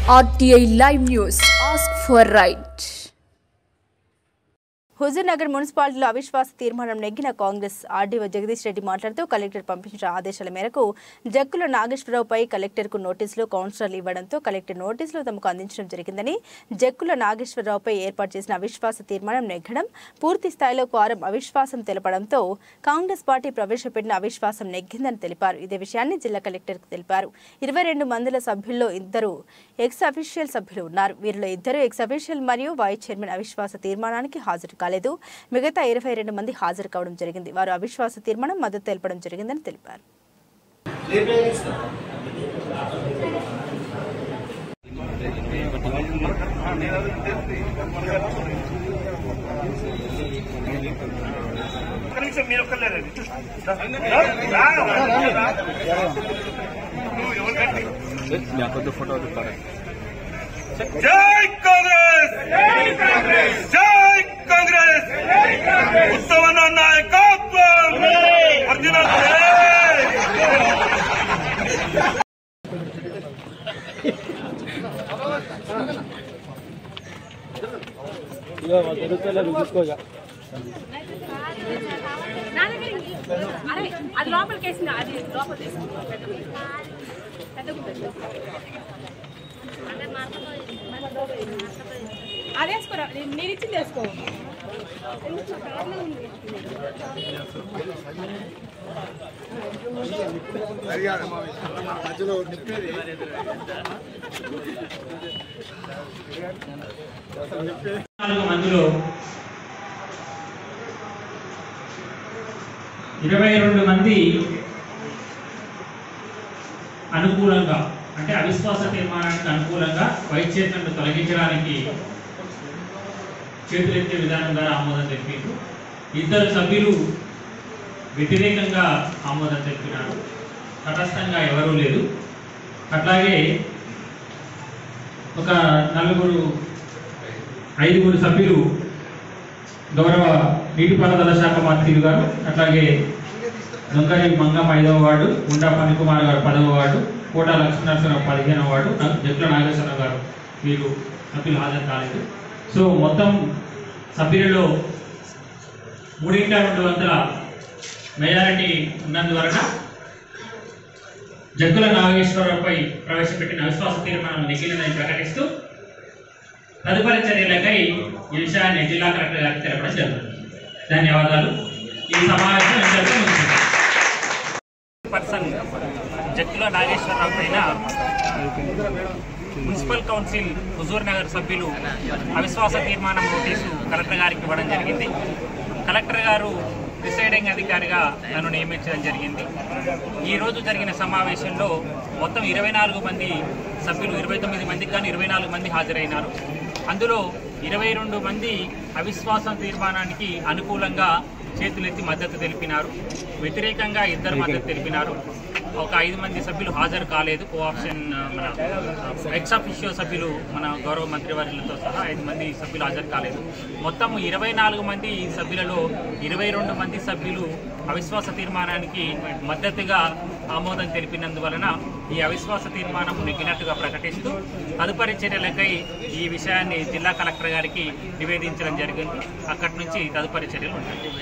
RTI Live News. Ask for right. Huzurnagar మున్సిపాలిటీలో అవిశ్వాస తీర్మానం నెగ్గిన కాంగ్రెస్ ఆర్డీఓ జగదీష్ రెడ్డి మాట్లాడుతూ కలెక్టర్ పంపించిన ఆదేశాల మేరకు జక్కుల నాగేశ్వరరావుపై కలెక్టర్కు నోటీసులు కౌన్సిలర్లు ఇవ్వడంతో కలెక్టర్ నోటీసులు తమకు అందించడం జరిగిందని, జక్కుల నాగేశ్వరరావుపై ఏర్పాటు చేసిన అవిశ్వాస తీర్మానం నెగ్గడం, పూర్తి స్థాయిలో క్వారం అవిశ్వాసం తెలపడంతో కాంగ్రెస్ పార్టీ ప్రవేశపెట్టిన అవిశ్వాసం నెగ్గిందని తెలిపారు. ఇదే విషయాన్ని జిల్లా కలెక్టర్కు తెలిపారు. 22 మందిల సభ్యుల్లో 2 ఎక్స్ అఫీషియల్ సభ్యులు ఉన్నారు. వీరిలో 2 ఎక్స్ అఫీషియల్ మరియు వైస్ చైర్మన్ అవిశ్వాస తీర్మానానికి హాజరు కాలేదు. మిగతా 22 మంది హాజరు కావడం జరిగింది. వారు అవిశ్వాస తీర్మానం మద్దతు తెలపడం జరిగిందని తెలిపారు. జై కాంగ్రెస్, జై కాంగ్రెస్, జై కాంగ్రెస్, జై కాంగ్రెస్, ఉత్తమ నాయకత్వం వర్ధిల్లాలి. అది లోపలికి వేసింది, అది లోపల అది వేసుకోరా, నేను ఇచ్చింది వేసుకో. మందిలో 22 మంది అనుకూలంగా, అంటే అవిశ్వాస తీర్మానానికి అనుకూలంగా వైస్ చైర్మన్ తొలగించడానికి చేతులెత్తే విధానం ద్వారా ఆమోదం తెలిపారు. 2 సభ్యులు వ్యతిరేకంగా ఆమోదం తెలిపినారు. తటస్థంగా ఎవరూ లేదు. అట్లాగే ఒక 5 సభ్యులు గౌరవ నీటిపారుదల శాఖ మంత్రులు గారు, అట్లాగే దొంగరి మంగమ్మ 5వ వార్డు, గుండా పనికుమార్ గారు 10వ వార్డు, కోట లక్ష్మీనరసింహరావు 15వ వార్డు, జక్కుల నాగేశ్వరరావు గారు వీరు సభ్యులు హాజరు కాలేదు. సో మొత్తం సభ్యులలో 3/2 మెజారిటీ ఉన్నందువలన జక్కుల నాగేశ్వరరావుపై ప్రవేశపెట్టిన అవిశ్వాస తీర్మానం నెగ్గినదని ప్రకటిస్తూ తదుపరి చర్యలకై ఈ విషయాన్ని జిల్లా కలెక్టర్ గారికి తెలపడం జరుగుతుంది. ధన్యవాదాలు. ఈ సమావేశం పర్సన్ జక్కుల నాగేశ్వరరావు పైన మున్సిపల్ కౌన్సిల్ హుజూర్నగర్ సభ్యులు అవిశ్వాస తీర్మానం నోటీసు కలెక్టర్ గారికి ఇవ్వడం జరిగింది. కలెక్టర్ గారు ప్రిసైడింగ్ అధికారిగా నన్ను నియమించడం జరిగింది. ఈరోజు జరిగిన సమావేశంలో మొత్తం 24 మంది సభ్యులు, 29 మందికి కానీ 24 మంది హాజరైనారు. అందులో 22 మంది అవిశ్వాసం తీర్మానానికి అనుకూలంగా చేతులెత్తి మద్దతు తెలిపినారు. వ్యతిరేకంగా 2 మద్దతు తెలిపినారు. ఒక 5 మంది సభ్యులు హాజరు కాలేదు. కోఆప్షన్ మన ఎక్స్ అఫీషియో సభ్యులు మన గౌరవ మంత్రివర్యులతో సహా 5 మంది సభ్యులు హాజరు కాలేదు. మొత్తం 24 మంది సభ్యులలో 22 మంది సభ్యులు అవిశ్వాస తీర్మానానికి మద్దతుగా ఆమోదం తెలిపినందువలన ఈ అవిశ్వాస తీర్మానం నెగ్గినట్టుగా ప్రకటిస్తూ తదుపరి చర్యలకై ఈ విషయాన్ని జిల్లా కలెక్టర్ గారికి నివేదించడం జరిగింది. అక్కడి నుంచి తదుపరి చర్యలు ఉంటాయి.